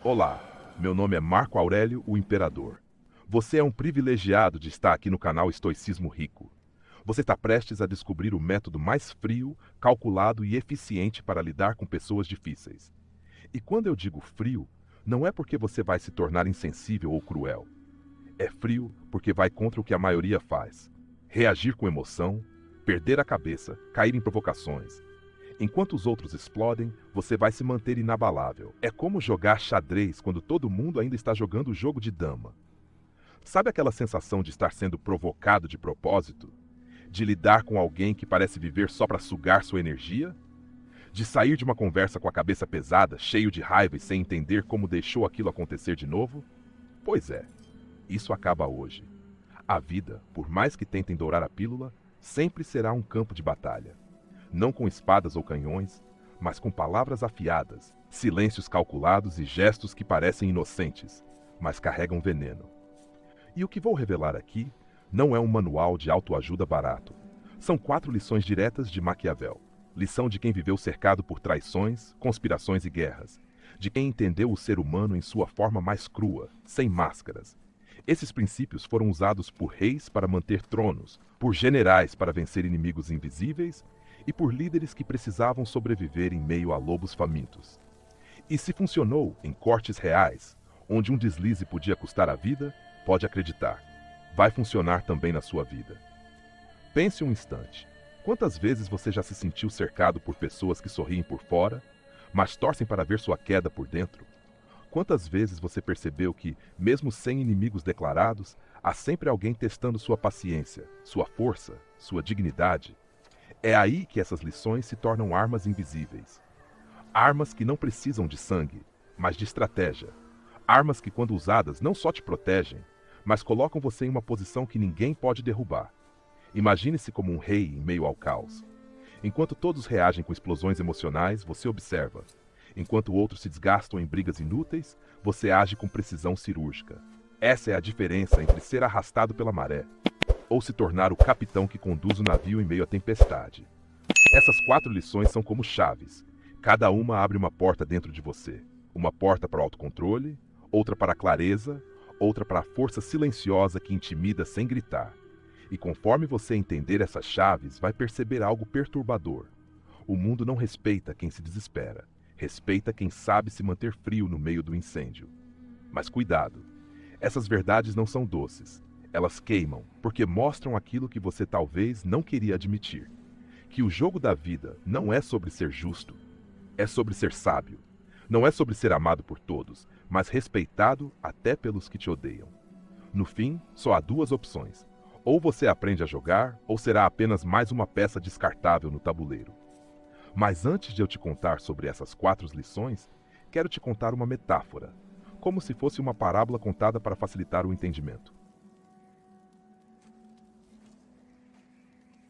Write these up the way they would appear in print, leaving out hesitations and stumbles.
Olá, meu nome é Marco Aurélio, o Imperador. Você é um privilegiado de estar aqui no canal Estoicismo Rico. Você está prestes a descobrir o método mais frio, calculado e eficiente para lidar com pessoas difíceis. E quando eu digo frio, não é porque você vai se tornar insensível ou cruel. É frio porque vai contra o que a maioria faz. Reagir com emoção, perder a cabeça, cair em provocações. Enquanto os outros explodem, você vai se manter inabalável. É como jogar xadrez quando todo mundo ainda está jogando o jogo de dama. Sabe aquela sensação de estar sendo provocado de propósito? De lidar com alguém que parece viver só para sugar sua energia? De sair de uma conversa com a cabeça pesada, cheio de raiva e sem entender como deixou aquilo acontecer de novo? Pois é, isso acaba hoje. A vida, por mais que tentem dourar a pílula, sempre será um campo de batalha. Não com espadas ou canhões, mas com palavras afiadas, silêncios calculados e gestos que parecem inocentes, mas carregam veneno. E o que vou revelar aqui não é um manual de autoajuda barato. São 4 lições diretas de Maquiavel. Lição de quem viveu cercado por traições, conspirações e guerras. De quem entendeu o ser humano em sua forma mais crua, sem máscaras. Esses princípios foram usados por reis para manter tronos, por generais para vencer inimigos invisíveis e por líderes que precisavam sobreviver em meio a lobos famintos. E se funcionou em cortes reais, onde um deslize podia custar a vida, pode acreditar, vai funcionar também na sua vida. Pense um instante. Quantas vezes você já se sentiu cercado por pessoas que sorriem por fora, mas torcem para ver sua queda por dentro? Quantas vezes você percebeu que, mesmo sem inimigos declarados, há sempre alguém testando sua paciência, sua força, sua dignidade? É aí que essas lições se tornam armas invisíveis. Armas que não precisam de sangue, mas de estratégia. Armas que, quando usadas, não só te protegem, mas colocam você em uma posição que ninguém pode derrubar. Imagine-se como um rei em meio ao caos. Enquanto todos reagem com explosões emocionais, você observa. Enquanto outros se desgastam em brigas inúteis, você age com precisão cirúrgica. Essa é a diferença entre ser arrastado pela maré ou se tornar o capitão que conduz o navio em meio à tempestade. Essas 4 lições são como chaves. Cada uma abre uma porta dentro de você. Uma porta para o autocontrole, outra para a clareza, outra para a força silenciosa que intimida sem gritar. E conforme você entender essas chaves, vai perceber algo perturbador. O mundo não respeita quem se desespera. Respeita quem sabe se manter frio no meio do incêndio. Mas cuidado, essas verdades não são doces. Elas queimam, porque mostram aquilo que você talvez não queria admitir. Que o jogo da vida não é sobre ser justo, é sobre ser sábio. Não é sobre ser amado por todos, mas respeitado até pelos que te odeiam. No fim, só há 2 opções. Ou você aprende a jogar, ou será apenas mais uma peça descartável no tabuleiro. Mas antes de eu te contar sobre essas 4 lições, quero te contar uma metáfora, como se fosse uma parábola contada para facilitar o entendimento.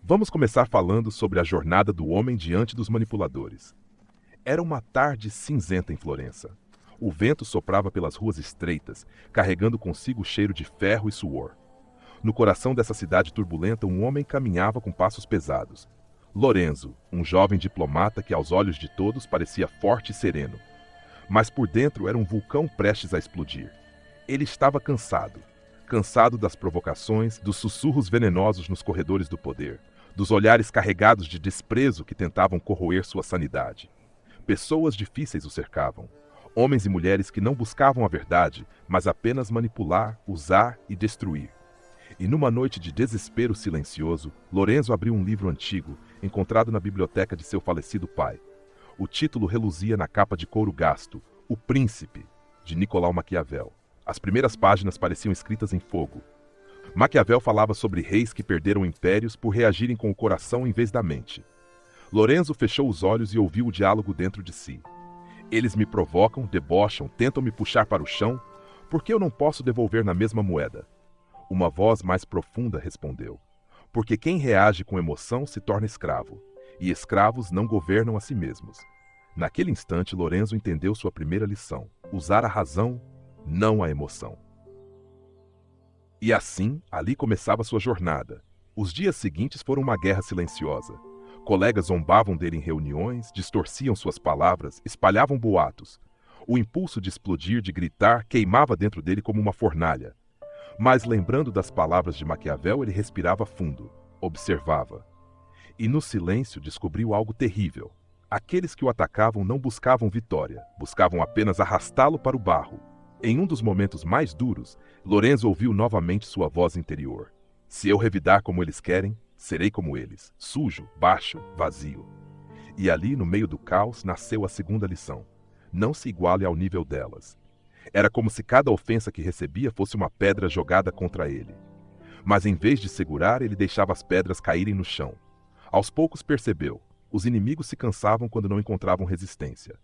Vamos começar falando sobre a jornada do homem diante dos manipuladores. Era uma tarde cinzenta em Florença. O vento soprava pelas ruas estreitas, carregando consigo o cheiro de ferro e suor. No coração dessa cidade turbulenta, um homem caminhava com passos pesados. Lorenzo, um jovem diplomata que aos olhos de todos parecia forte e sereno. Mas por dentro era um vulcão prestes a explodir. Ele estava cansado. Cansado das provocações, dos sussurros venenosos nos corredores do poder, dos olhares carregados de desprezo que tentavam corroer sua sanidade. Pessoas difíceis o cercavam. Homens e mulheres que não buscavam a verdade, mas apenas manipular, usar e destruir. E numa noite de desespero silencioso, Lorenzo abriu um livro antigo, encontrado na biblioteca de seu falecido pai. O título reluzia na capa de couro gasto, O Príncipe, de Nicolau Maquiavel. As primeiras páginas pareciam escritas em fogo. Maquiavel falava sobre reis que perderam impérios por reagirem com o coração em vez da mente. Lorenzo fechou os olhos e ouviu o diálogo dentro de si. Eles me provocam, debocham, tentam me puxar para o chão. Por que eu não posso devolver na mesma moeda? Uma voz mais profunda respondeu. Porque quem reage com emoção se torna escravo, e escravos não governam a si mesmos. Naquele instante, Lorenzo entendeu sua primeira lição: usar a razão, não a emoção. E assim, ali começava sua jornada. Os dias seguintes foram uma guerra silenciosa. Colegas zombavam dele em reuniões, distorciam suas palavras, espalhavam boatos. O impulso de explodir, de gritar, queimava dentro dele como uma fornalha. Mas lembrando das palavras de Maquiavel, ele respirava fundo, observava. E no silêncio descobriu algo terrível. Aqueles que o atacavam não buscavam vitória, buscavam apenas arrastá-lo para o barro. Em um dos momentos mais duros, Lorenzo ouviu novamente sua voz interior. Se eu revidar como eles querem, serei como eles, sujo, baixo, vazio. E ali, no meio do caos, nasceu a segunda lição. Não se iguale ao nível delas. Era como se cada ofensa que recebia fosse uma pedra jogada contra ele. Mas em vez de segurar, ele deixava as pedras caírem no chão. Aos poucos percebeu. Os inimigos se cansavam quando não encontravam resistência.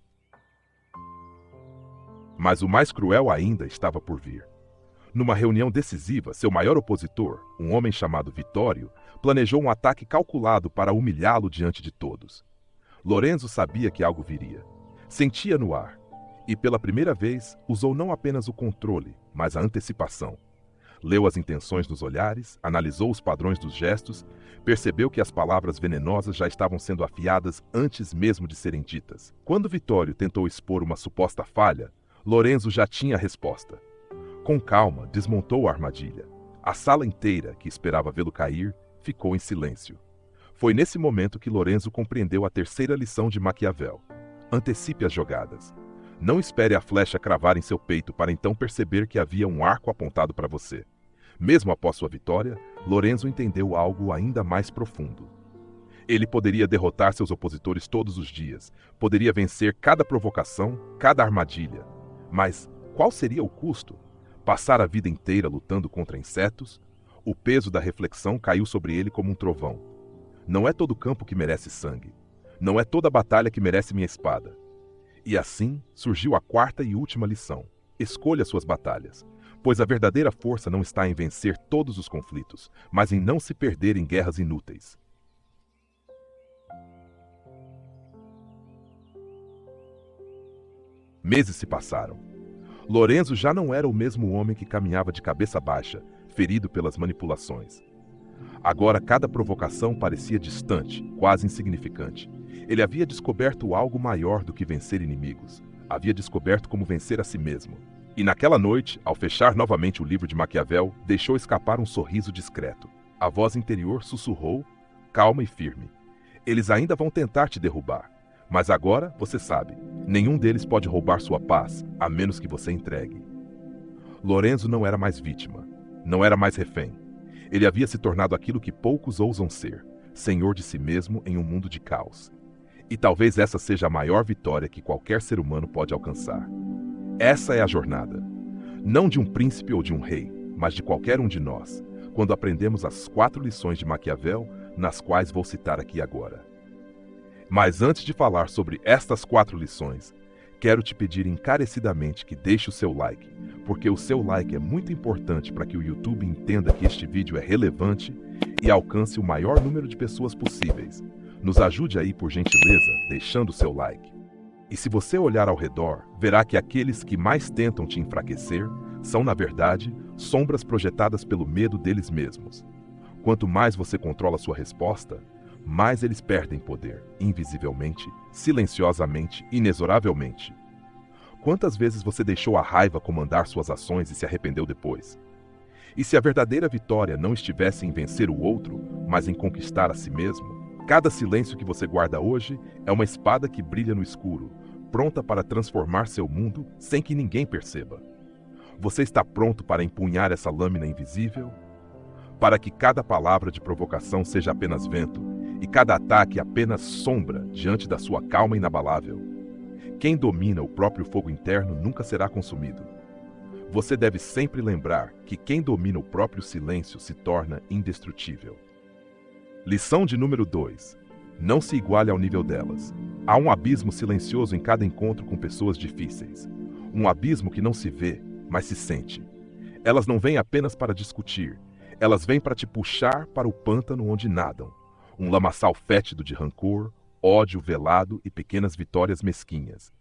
Mas o mais cruel ainda estava por vir. Numa reunião decisiva, seu maior opositor, um homem chamado Vittorio, planejou um ataque calculado para humilhá-lo diante de todos. Lorenzo sabia que algo viria. Sentia no ar. E pela primeira vez, usou não apenas o controle, mas a antecipação. Leu as intenções nos olhares, analisou os padrões dos gestos, percebeu que as palavras venenosas já estavam sendo afiadas antes mesmo de serem ditas. Quando Vittorio tentou expor uma suposta falha, Lorenzo já tinha a resposta. Com calma, desmontou a armadilha. A sala inteira, que esperava vê-lo cair, ficou em silêncio. Foi nesse momento que Lorenzo compreendeu a terceira lição de Maquiavel. Antecipe as jogadas. Não espere a flecha cravar em seu peito para então perceber que havia um arco apontado para você. Mesmo após sua vitória, Lorenzo entendeu algo ainda mais profundo. Ele poderia derrotar seus opositores todos os dias, poderia vencer cada provocação, cada armadilha. Mas qual seria o custo? Passar a vida inteira lutando contra insetos? O peso da reflexão caiu sobre ele como um trovão. Não é todo campo que merece sangue. Não é toda batalha que merece minha espada. E assim surgiu a quarta e última lição. Escolha suas batalhas, pois a verdadeira força não está em vencer todos os conflitos, mas em não se perder em guerras inúteis. Meses se passaram. Lorenzo já não era o mesmo homem que caminhava de cabeça baixa, ferido pelas manipulações. Agora cada provocação parecia distante, quase insignificante. Ele havia descoberto algo maior do que vencer inimigos. Havia descoberto como vencer a si mesmo. E naquela noite, ao fechar novamente o livro de Maquiavel, deixou escapar um sorriso discreto. A voz interior sussurrou, calma e firme. Eles ainda vão tentar te derrubar. Mas agora, você sabe, nenhum deles pode roubar sua paz, a menos que você entregue. Lorenzo não era mais vítima. Não era mais refém. Ele havia se tornado aquilo que poucos ousam ser, senhor de si mesmo em um mundo de caos. E talvez essa seja a maior vitória que qualquer ser humano pode alcançar. Essa é a jornada. Não de um príncipe ou de um rei, mas de qualquer um de nós, quando aprendemos as 4 lições de Maquiavel, nas quais vou citar aqui agora. Mas antes de falar sobre estas 4 lições, quero te pedir encarecidamente que deixe o seu like, porque o seu like é muito importante para que o YouTube entenda que este vídeo é relevante e alcance o maior número de pessoas possíveis. Nos ajude aí, por gentileza, deixando o seu like. E se você olhar ao redor, verá que aqueles que mais tentam te enfraquecer são, na verdade, sombras projetadas pelo medo deles mesmos. Quanto mais você controla sua resposta, mais eles perdem poder, invisivelmente, silenciosamente, inexoravelmente. Quantas vezes você deixou a raiva comandar suas ações e se arrependeu depois? E se a verdadeira vitória não estivesse em vencer o outro, mas em conquistar a si mesmo? Cada silêncio que você guarda hoje é uma espada que brilha no escuro, pronta para transformar seu mundo sem que ninguém perceba. Você está pronto para empunhar essa lâmina invisível? Para que cada palavra de provocação seja apenas vento e cada ataque apenas sombra diante da sua calma inabalável. Quem domina o próprio fogo interno nunca será consumido. Você deve sempre lembrar que quem domina o próprio silêncio se torna indestrutível. Lição de número 2. Não se iguale ao nível delas. Há um abismo silencioso em cada encontro com pessoas difíceis. Um abismo que não se vê, mas se sente. Elas não vêm apenas para discutir. Elas vêm para te puxar para o pântano onde nadam. Um lamaçal fétido de rancor, ódio velado e pequenas vitórias mesquinhas.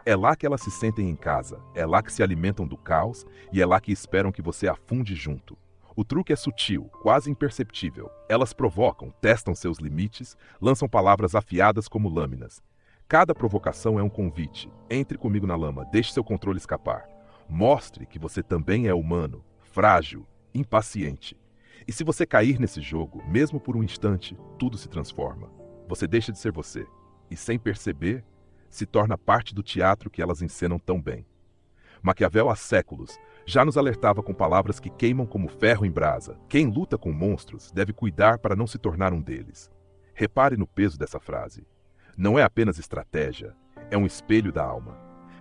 É lá que elas se sentem em casa, é lá que se alimentam do caos e é lá que esperam que você afunde junto. O truque é sutil, quase imperceptível. Elas provocam, testam seus limites, lançam palavras afiadas como lâminas. Cada provocação é um convite. Entre comigo na lama, deixe seu controle escapar. Mostre que você também é humano, frágil, impaciente. E se você cair nesse jogo, mesmo por um instante, tudo se transforma. Você deixa de ser você. E sem perceber, se torna parte do teatro que elas encenam tão bem. Maquiavel há séculos já nos alertava com palavras que queimam como ferro em brasa. Quem luta com monstros deve cuidar para não se tornar um deles. Repare no peso dessa frase. Não é apenas estratégia, é um espelho da alma.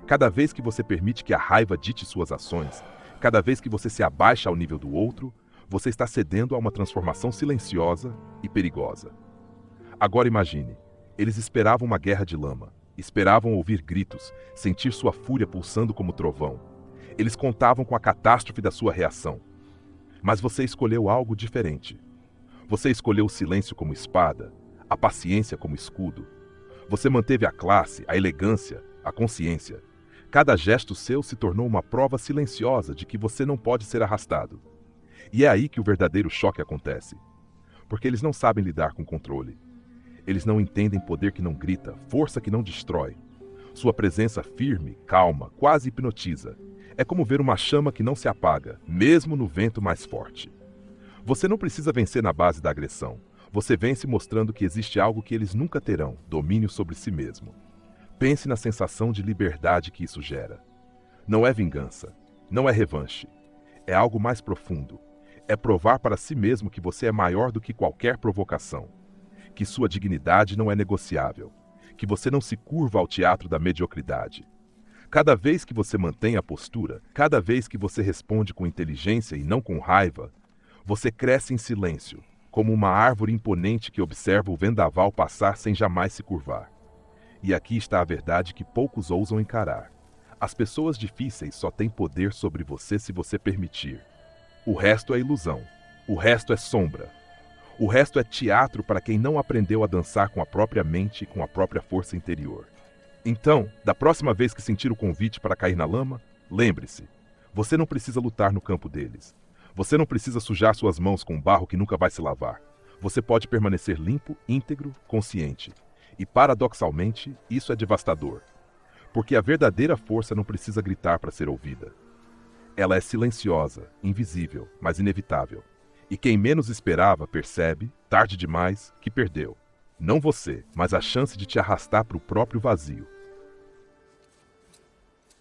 Cada vez que você permite que a raiva dite suas ações, cada vez que você se abaixa ao nível do outro, você está cedendo a uma transformação silenciosa e perigosa. Agora imagine, eles esperavam uma guerra de lama, esperavam ouvir gritos, sentir sua fúria pulsando como trovão. Eles contavam com a catástrofe da sua reação. Mas você escolheu algo diferente. Você escolheu o silêncio como espada, a paciência como escudo. Você manteve a classe, a elegância, a consciência. Cada gesto seu se tornou uma prova silenciosa de que você não pode ser arrastado. E é aí que o verdadeiro choque acontece. Porque eles não sabem lidar com controle. Eles não entendem poder que não grita, força que não destrói. Sua presença firme, calma, quase hipnotiza. É como ver uma chama que não se apaga, mesmo no vento mais forte. Você não precisa vencer na base da agressão. Você vence mostrando que existe algo que eles nunca terão, domínio sobre si mesmo. Pense na sensação de liberdade que isso gera. Não é vingança, não é revanche. É algo mais profundo. É provar para si mesmo que você é maior do que qualquer provocação. Que sua dignidade não é negociável. Que você não se curva ao teatro da mediocridade. Cada vez que você mantém a postura, cada vez que você responde com inteligência e não com raiva, você cresce em silêncio, como uma árvore imponente que observa o vendaval passar sem jamais se curvar. E aqui está a verdade que poucos ousam encarar. As pessoas difíceis só têm poder sobre você se você permitir. O resto é ilusão. O resto é sombra. O resto é teatro para quem não aprendeu a dançar com a própria mente e com a própria força interior. Então, da próxima vez que sentir o convite para cair na lama, lembre-se, você não precisa lutar no campo deles. Você não precisa sujar suas mãos com barro que nunca vai se lavar. Você pode permanecer limpo, íntegro, consciente. E, paradoxalmente, isso é devastador. Porque a verdadeira força não precisa gritar para ser ouvida. Ela é silenciosa, invisível, mas inevitável. E quem menos esperava percebe, tarde demais, que perdeu. Não você, mas a chance de te arrastar para o próprio vazio.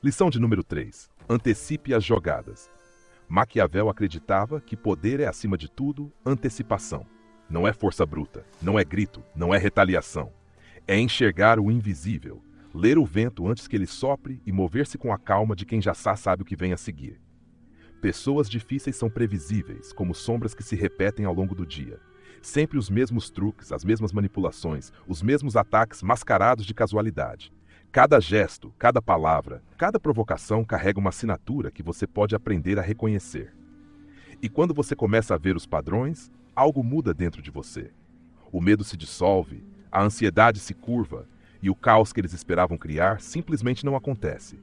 Lição de número 3. Antecipe as jogadas. Maquiavel acreditava que poder é, acima de tudo, antecipação. Não é força bruta, não é grito, não é retaliação. É enxergar o invisível, ler o vento antes que ele sopre e mover-se com a calma de quem já sabe o que vem a seguir. Pessoas difíceis são previsíveis, como sombras que se repetem ao longo do dia. Sempre os mesmos truques, as mesmas manipulações, os mesmos ataques mascarados de casualidade. Cada gesto, cada palavra, cada provocação carrega uma assinatura que você pode aprender a reconhecer. E quando você começa a ver os padrões, algo muda dentro de você. O medo se dissolve, a ansiedade se curva e o caos que eles esperavam criar simplesmente não acontece.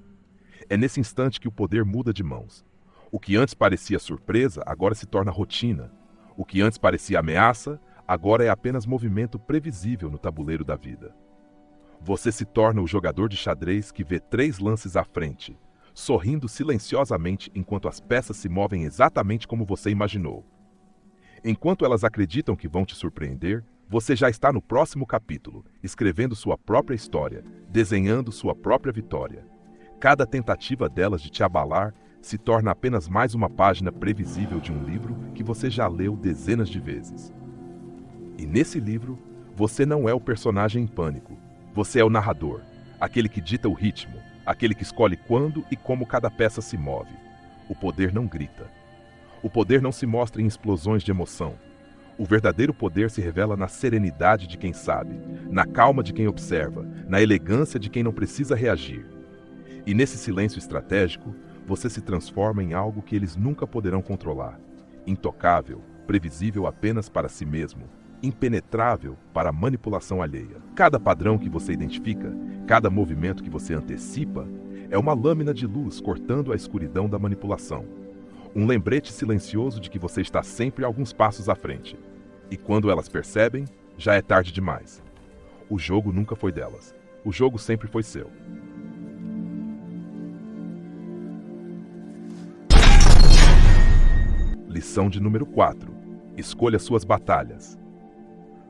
É nesse instante que o poder muda de mãos. O que antes parecia surpresa, agora se torna rotina. O que antes parecia ameaça, agora é apenas movimento previsível no tabuleiro da vida. Você se torna o jogador de xadrez que vê 3 lances à frente, sorrindo silenciosamente enquanto as peças se movem exatamente como você imaginou. Enquanto elas acreditam que vão te surpreender, você já está no próximo capítulo, escrevendo sua própria história, desenhando sua própria vitória. Cada tentativa delas de te abalar se torna apenas mais uma página previsível de um livro que você já leu dezenas de vezes. E nesse livro, você não é o personagem em pânico. Você é o narrador, aquele que dita o ritmo, aquele que escolhe quando e como cada peça se move. O poder não grita. O poder não se mostra em explosões de emoção. O verdadeiro poder se revela na serenidade de quem sabe, na calma de quem observa, na elegância de quem não precisa reagir. E nesse silêncio estratégico, você se transforma em algo que eles nunca poderão controlar. Intocável, previsível apenas para si mesmo, impenetrável para a manipulação alheia. Cada padrão que você identifica, cada movimento que você antecipa, é uma lâmina de luz cortando a escuridão da manipulação. Um lembrete silencioso de que você está sempre alguns passos à frente. E quando elas percebem, já é tarde demais. O jogo nunca foi delas. O jogo sempre foi seu. Lição de número 4. Escolha suas batalhas.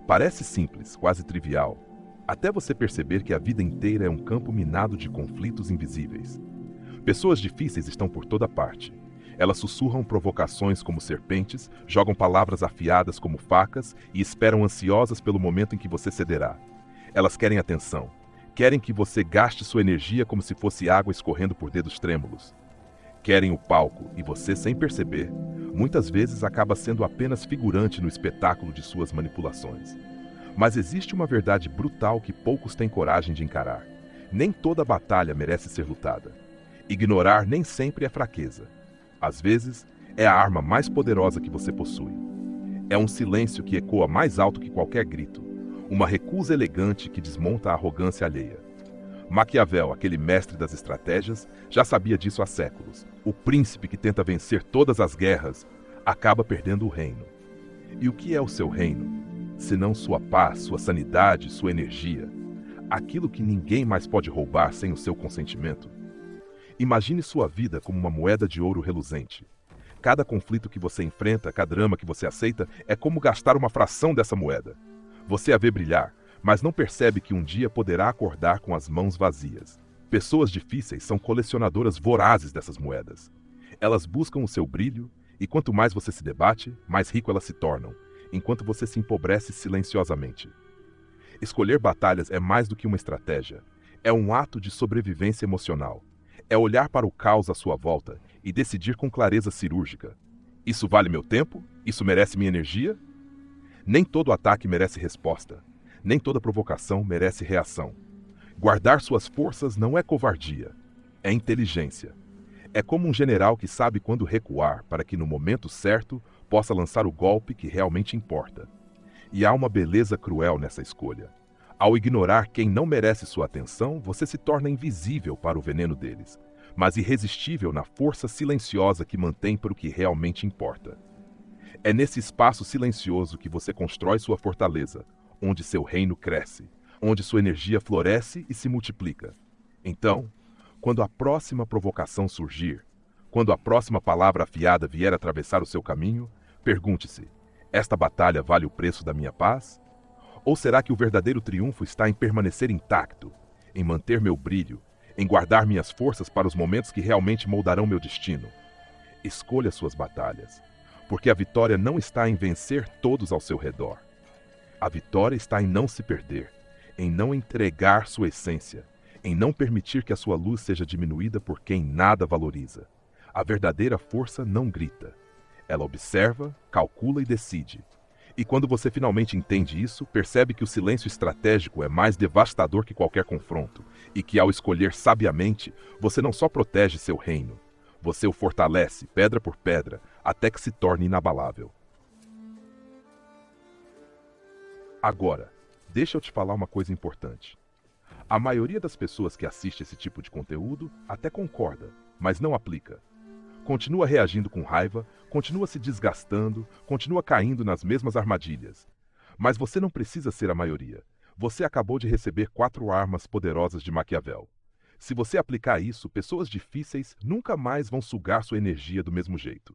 Parece simples, quase trivial, até você perceber que a vida inteira é um campo minado de conflitos invisíveis. Pessoas difíceis estão por toda parte. Elas sussurram provocações como serpentes, jogam palavras afiadas como facas e esperam ansiosas pelo momento em que você cederá. Elas querem atenção. Querem que você gaste sua energia como se fosse água escorrendo por dedos trêmulos. Querem o palco e você, sem perceber, muitas vezes acaba sendo apenas figurante no espetáculo de suas manipulações. Mas existe uma verdade brutal que poucos têm coragem de encarar. Nem toda batalha merece ser lutada. Ignorar nem sempre é fraqueza. Às vezes, é a arma mais poderosa que você possui. É um silêncio que ecoa mais alto que qualquer grito. Uma recusa elegante que desmonta a arrogância alheia. Maquiavel, aquele mestre das estratégias, já sabia disso há séculos. O príncipe que tenta vencer todas as guerras acaba perdendo o reino. E o que é o seu reino? Senão sua paz, sua sanidade, sua energia. Aquilo que ninguém mais pode roubar sem o seu consentimento. Imagine sua vida como uma moeda de ouro reluzente. Cada conflito que você enfrenta, cada drama que você aceita, é como gastar uma fração dessa moeda. Você a vê brilhar, mas não percebe que um dia poderá acordar com as mãos vazias. Pessoas difíceis são colecionadoras vorazes dessas moedas. Elas buscam o seu brilho, e quanto mais você se debate, mais rico elas se tornam, enquanto você se empobrece silenciosamente. Escolher batalhas é mais do que uma estratégia. É um ato de sobrevivência emocional. É olhar para o caos à sua volta e decidir com clareza cirúrgica. Isso vale meu tempo? Isso merece minha energia? Nem todo ataque merece resposta. Nem toda provocação merece reação. Guardar suas forças não é covardia, é inteligência. É como um general que sabe quando recuar para que no momento certo possa lançar o golpe que realmente importa. E há uma beleza cruel nessa escolha. Ao ignorar quem não merece sua atenção, você se torna invisível para o veneno deles, mas irresistível na força silenciosa que mantém para o que realmente importa. É nesse espaço silencioso que você constrói sua fortaleza, onde seu reino cresce, onde sua energia floresce e se multiplica. Então, quando a próxima provocação surgir, quando a próxima palavra afiada vier atravessar o seu caminho, pergunte-se: esta batalha vale o preço da minha paz? Ou será que o verdadeiro triunfo está em permanecer intacto, em manter meu brilho, em guardar minhas forças para os momentos que realmente moldarão meu destino? Escolha suas batalhas, porque a vitória não está em vencer todos ao seu redor. A vitória está em não se perder, em não entregar sua essência, em não permitir que a sua luz seja diminuída por quem nada valoriza. A verdadeira força não grita. Ela observa, calcula e decide. E quando você finalmente entende isso, percebe que o silêncio estratégico é mais devastador que qualquer confronto, e que ao escolher sabiamente, você não só protege seu reino, você o fortalece, pedra por pedra, até que se torne inabalável. Agora, deixa eu te falar uma coisa importante. A maioria das pessoas que assiste esse tipo de conteúdo até concorda, mas não aplica. Continua reagindo com raiva, continua se desgastando, continua caindo nas mesmas armadilhas. Mas você não precisa ser a maioria. Você acabou de receber 4 armas poderosas de Maquiavel. Se você aplicar isso, pessoas difíceis nunca mais vão sugar sua energia do mesmo jeito.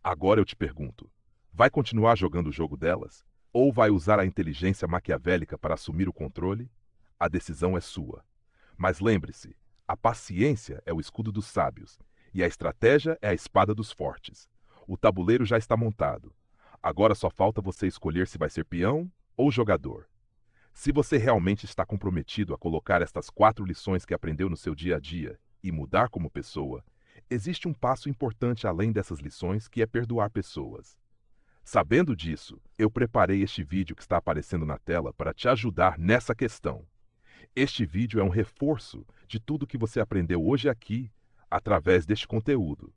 Agora eu te pergunto, vai continuar jogando o jogo delas? Ou vai usar a inteligência maquiavélica para assumir o controle? A decisão é sua. Mas lembre-se, a paciência é o escudo dos sábios, e a estratégia é a espada dos fortes. O tabuleiro já está montado. Agora só falta você escolher se vai ser peão ou jogador. Se você realmente está comprometido a colocar estas 4 lições que aprendeu no seu dia a dia e mudar como pessoa, existe um passo importante além dessas lições, que é perdoar pessoas. Sabendo disso, eu preparei este vídeo que está aparecendo na tela para te ajudar nessa questão. Este vídeo é um reforço de tudo que você aprendeu hoje aqui, através deste conteúdo.